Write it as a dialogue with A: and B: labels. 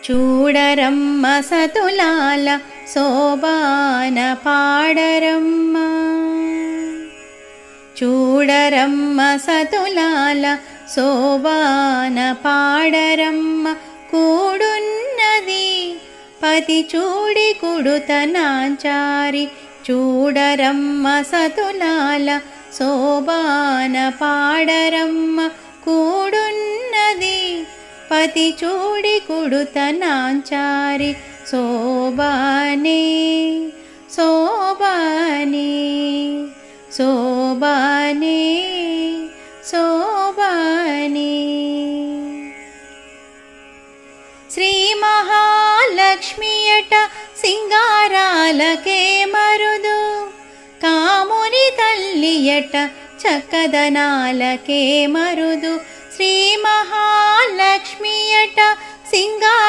A: చూడరమ్మ సతులాల శోభాన పాడరమ్మ చూడరమ్మ సతులాల శోభాన పాడరమ్మ కూడున్నది పతి చూడి కుడుతనాంచారి చూడరమ్మ సతులాల శోభాన పాడరమ్మ కూడున్నది పతి చూడి కుడుతనాంచారి శోభానే శోభానే శోభానే శోభానే శ్రీ మహాలక్ష్మియట సింగారాలకే మరుదు కాముని తల్లియట చక్కదనాలకే మరుదు శ్రీ మహాలక్ష్మియట సింగార